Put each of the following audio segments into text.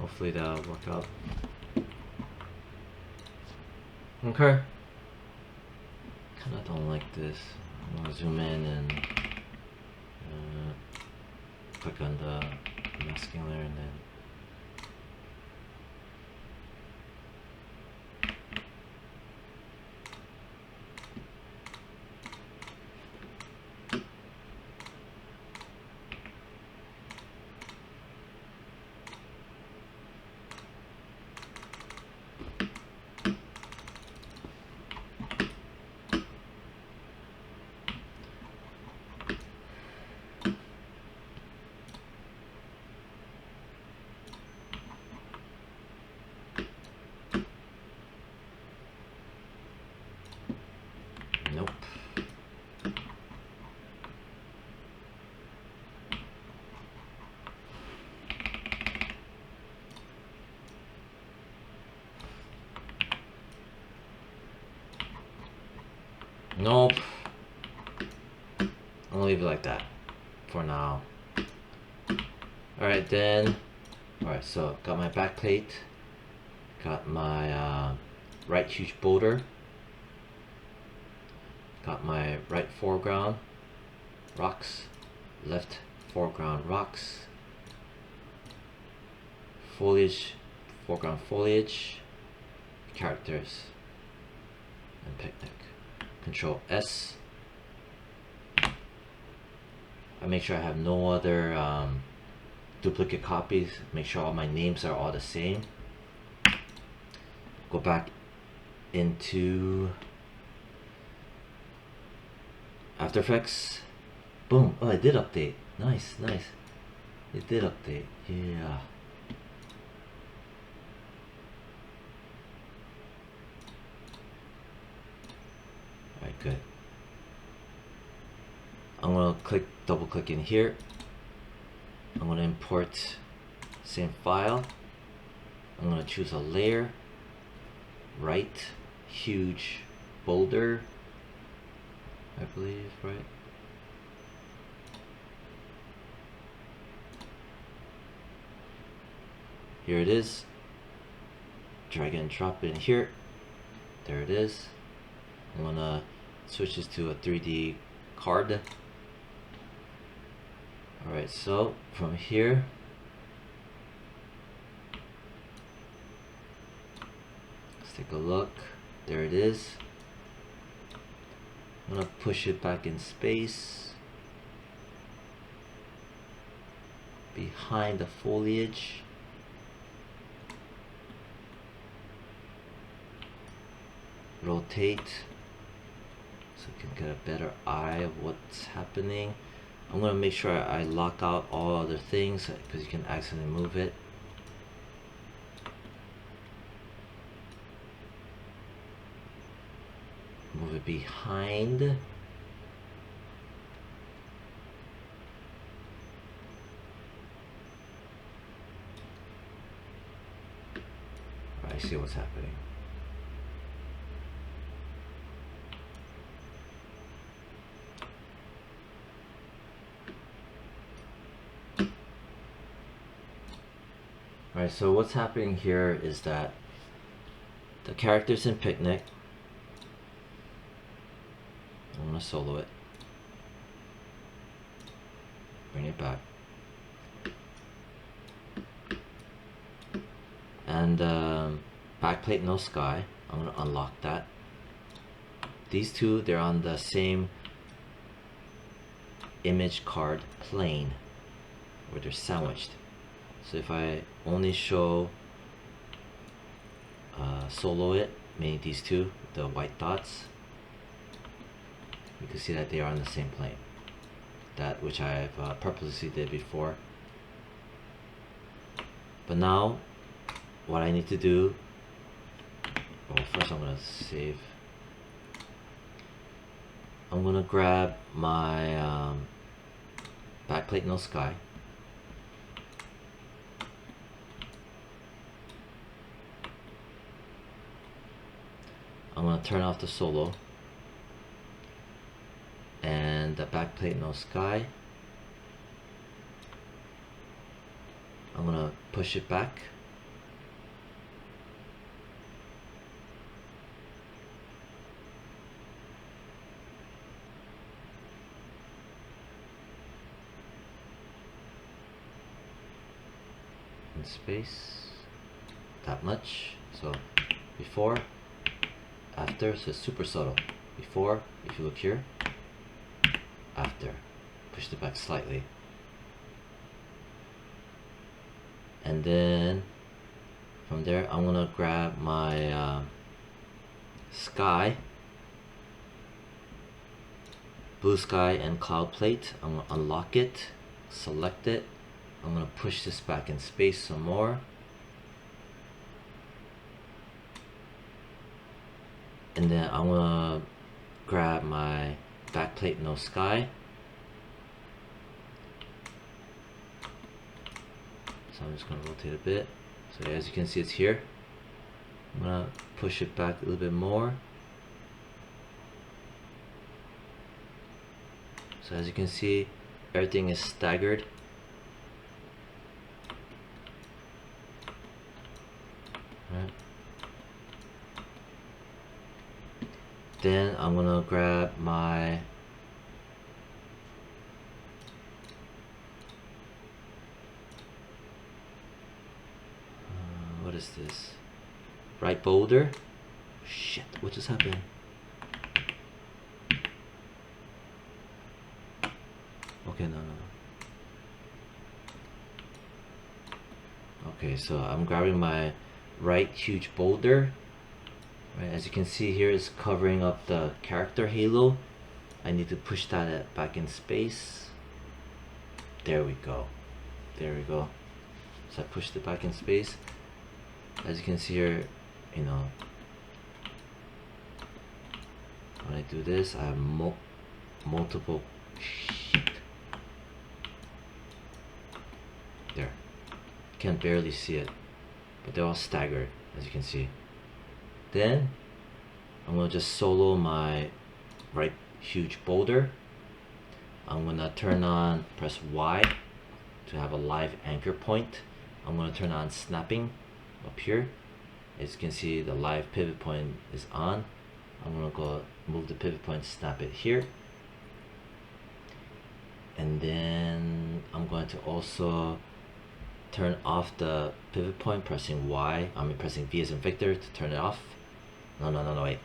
Hopefully that'll work out. Okay. Kinda don't like this. I'm gonna zoom in and click on the masking layer and then nope. Nope. I'm gonna leave it like that for now. Alright then. Alright, so got my back plate. Got my right huge boulder. Got my right foreground rocks. Left foreground rocks. Foliage, foreground foliage. Characters. And picnic. Control S. I make sure I have no other duplicate copies. Make sure all my names are all the same. Go back into After Effects. Boom. Oh, it did update. Nice, nice. It did update. Yeah. Alright, good. I'm gonna double click in here. I'm gonna import same file. I'm gonna choose a layer, right, huge boulder, I believe, right? Here it is. Drag and drop it in here. There it is. I'm gonna switch this to a 3D card. Alright, so from here, let's take a look. There it is. I'm gonna push it back in space behind the foliage. Rotate so you can get a better eye of what's happening. I'm gonna make sure I lock out all other things because you can accidentally move it. Move it behind. I see what's happening. Alright, so what's happening here is that the characters in Picnic, I'm gonna solo it, bring it back, and backplate no sky, I'm gonna unlock that. These two, they're on the same image card plane where they're sandwiched. So if I only show solo it, meaning these two, the white dots, you can see that they are on the same plane. That which I've purposely did before. But now, what I need to do, well, first I'm gonna save. I'm gonna grab my backplate no sky. I'm gonna turn off the solo and the backplate no sky. I'm gonna push it back in space, that much. So before, after, so it's super subtle. Before, if you look here, after, pushed it back slightly. And then from there, I'm gonna grab my sky, blue sky and cloud plate. I'm gonna unlock it, select it. I'm gonna push this back in space some more. And then I'm gonna grab my backplate no sky. So I'm just gonna rotate a bit. So as you can see, it's here. I'm gonna push it back a little bit more. So as you can see, everything is staggered. Right. Then I'm gonna grab my what is this? Right boulder? Shit, what just happened? Okay, no. Okay, so I'm grabbing my right huge boulder. Right, as you can see here, it's covering up the character halo. I need to push that back in space. There we go. There we go. So I pushed it back in space. As you can see here, you know, when I do this, I have multiple. Shit. There. Can barely see it, but they're all staggered, as you can see. Then I'm gonna just solo my right huge boulder. I'm gonna press Y to have a live anchor point. I'm gonna turn on snapping up here. As you can see, the live pivot point is on. I'm gonna go move the pivot point, snap it here. And then I'm going to also turn off the pivot point, pressing Y. Pressing V as in Victor to turn it off. No, wait.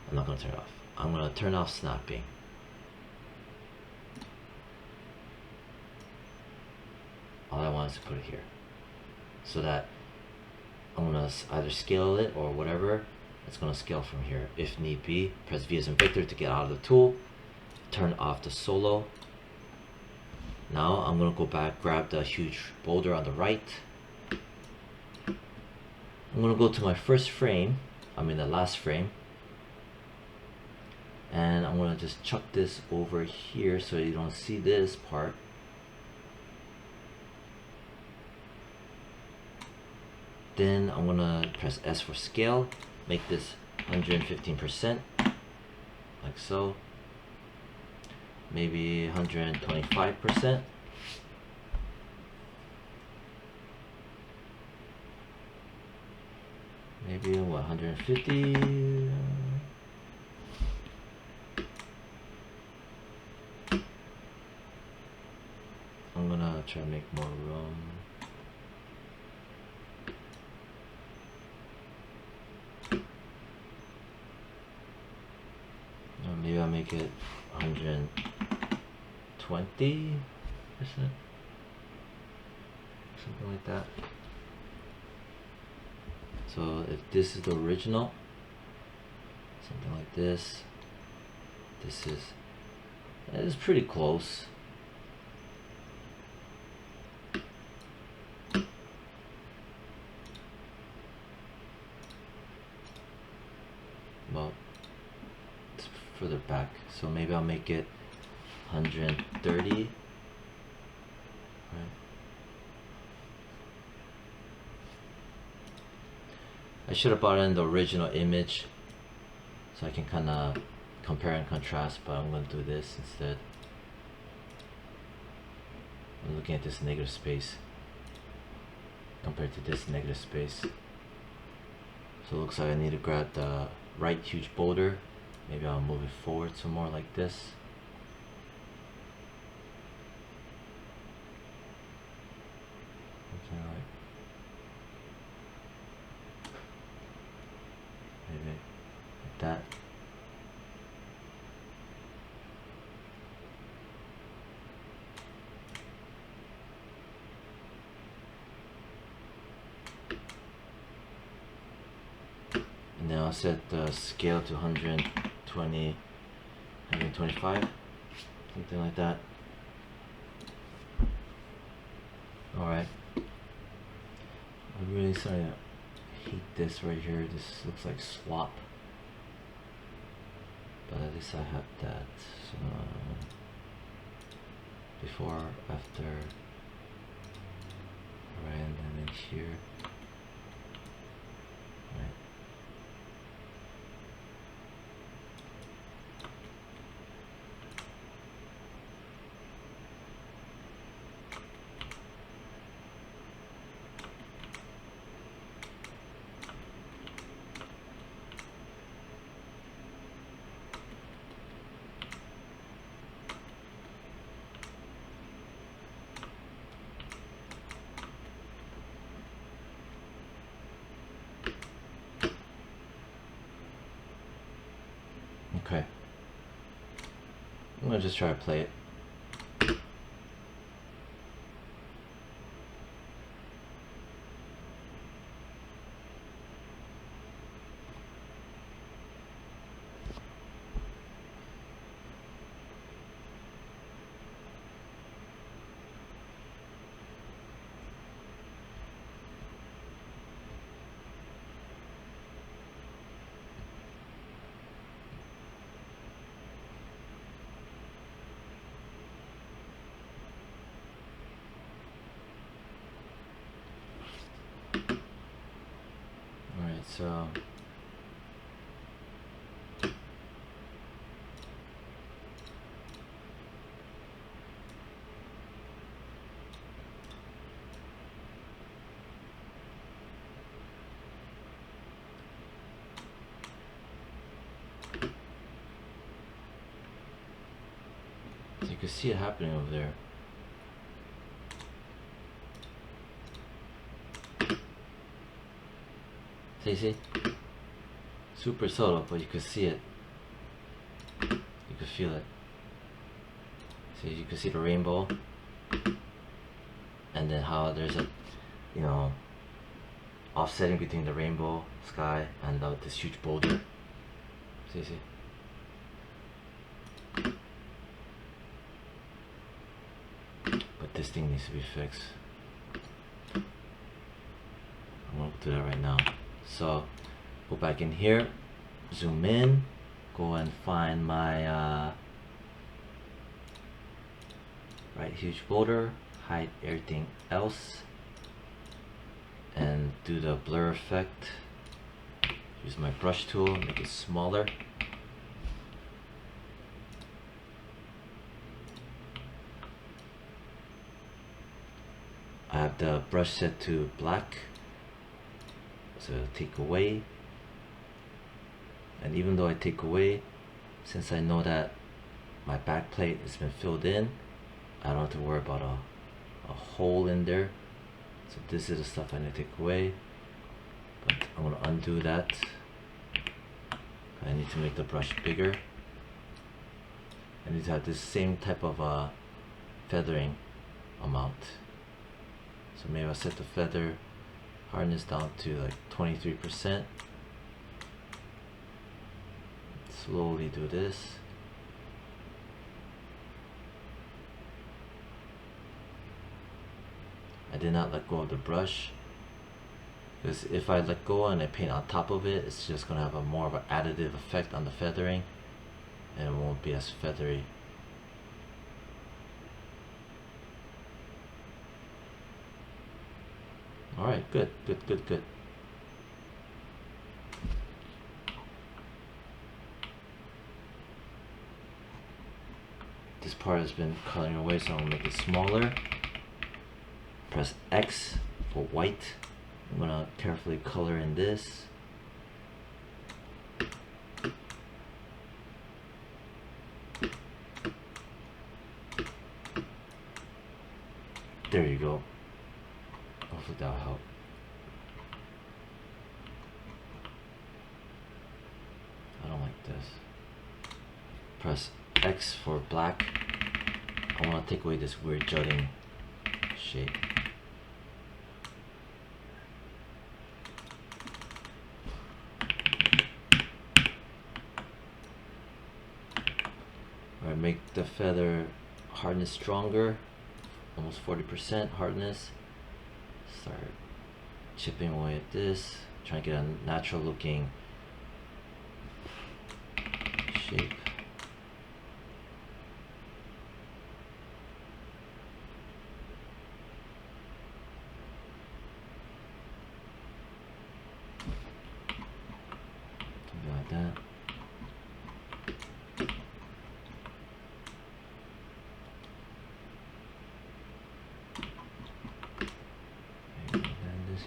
I'm not gonna turn it off. I'm gonna turn off snapping. All I want is to put it here. So that I'm gonna either scale it or whatever. It's gonna scale from here if need be. Press V as in Victor to get out of the tool. Turn off the solo. Now I'm gonna go back, grab the huge boulder on the right. I'm gonna go to my first frame, the last frame. And I'm gonna just chuck this over here so you don't see this part. Then I'm gonna press S for scale, make this 115%, like so. Maybe 125%. Maybe what, 150? I'm gonna try to make more room. Maybe I'll make it 120%. Something like that. So if this is the original, something like this, it's pretty close. Well, it's further back, so maybe I'll make it 130. Right. I should have brought in the original image so I can kind of compare and contrast, but I'm going to do this instead. I'm looking at this negative space compared to this negative space. So it looks like I need to grab the right huge boulder. Maybe I'll move it forward some more like this. Okay, right. And then I'll set the scale to 120, 125, something like that. Alright. I'm really starting to hate this right here. This looks like slop. But at least I have that. So, before, after, right, and then here. Right. Okay. I'm gonna just try to play it. Alright, so you can see it happening over there. See? Super subtle, but you can see it. You can feel it. See, you can see the rainbow. And then how there's a, you know, offsetting between the rainbow sky and this huge boulder. See? But this thing needs to be fixed. I'm gonna do that right now. So go back in here, zoom in, go and find my right huge boulder, hide everything else, and do the blur effect. Use my brush tool, make it smaller. I have the brush set to black, so take away. And even though I take away, since I know that my back plate has been filled in, I don't have to worry about a hole in there. So this is the stuff I need to take away. But I'm gonna undo that. I need to make the brush bigger. I need to have this same type of feathering amount. So maybe I'll set the feather hardness down to like 23%. Slowly do this. I did not let go of the brush, because if I let go and I paint on top of it, it's just going to have a more of an additive effect on the feathering, and it won't be as feathery. Alright, good. This part has been coloring away, so I'm going to make it smaller. Press X for white. I'm going to carefully color in this. There you go. Hopefully that'll help. I don't like this. Press X for black. I want to take away this weird jutting shape. the feather hardness stronger, almost 40% hardness. Start chipping away at this, trying to get a natural looking shape. Something like that.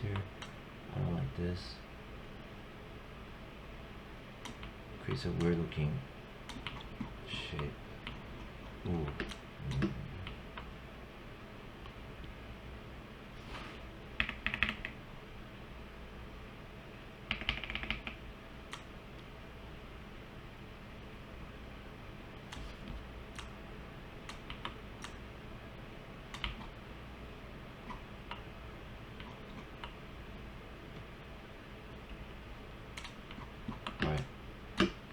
Here, I don't like this. Creates a weird looking shape. Ooh.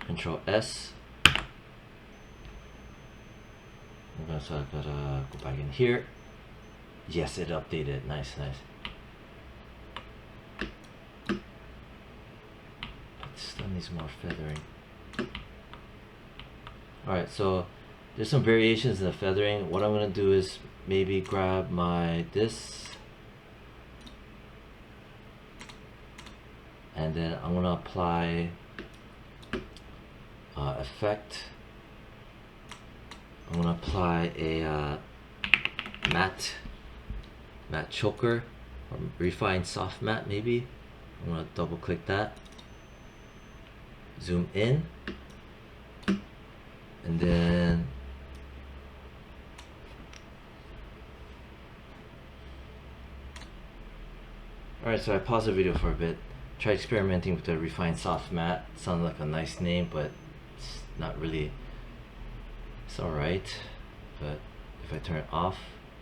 Control S. So I gotta go back in here. Yes, it updated. Nice, nice. But still needs more feathering. Alright, so there's some variations in the feathering. What I'm gonna do is maybe grab my this, and then I'm gonna apply effect. I'm gonna apply a matte choker, or refined soft matte maybe. I'm gonna double click that, zoom in, and then alright, so I paused the video for a bit, try experimenting with the refined soft matte. Sounds like a nice name, but it's not really. It's alright, but if I turn it off,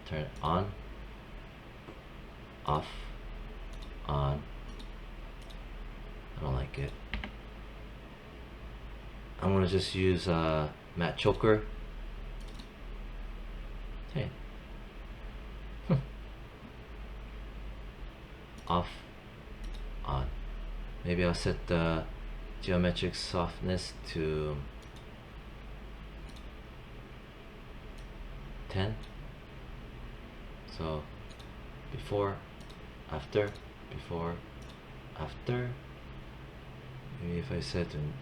turn it on, off, on, I don't like it. I'm gonna just use matte choker. Hey. Off, on. Maybe I'll set the geometric softness to 10. So before, after, before, after. Maybe if I set an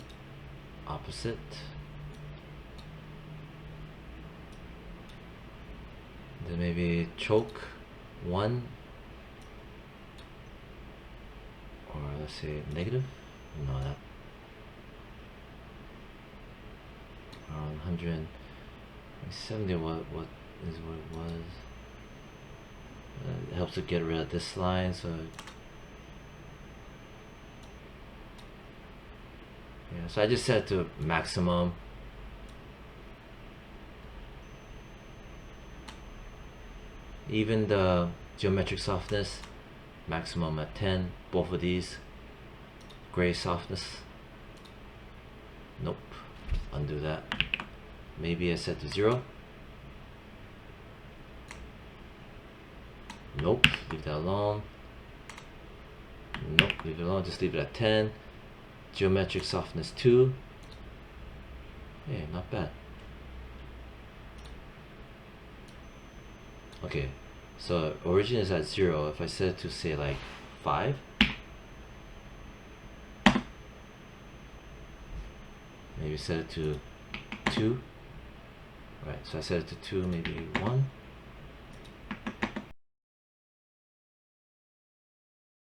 opposite, then maybe choke 1, or let's say negative. No, that around 170. What is what it was? It helps to get rid of this line. So yeah, so I just set it to maximum. Even the geometric softness, maximum at 10. Both of these. Gray softness. Nope. Undo that. Maybe I set to 0. Nope. Leave that alone. Nope. Leave it alone. Just leave it at 10. Geometric softness 2. Hey, not bad. Okay. So origin is at 0. If I set it to say like 5. Maybe set it to 2. Right, so I set it to 2, maybe 1.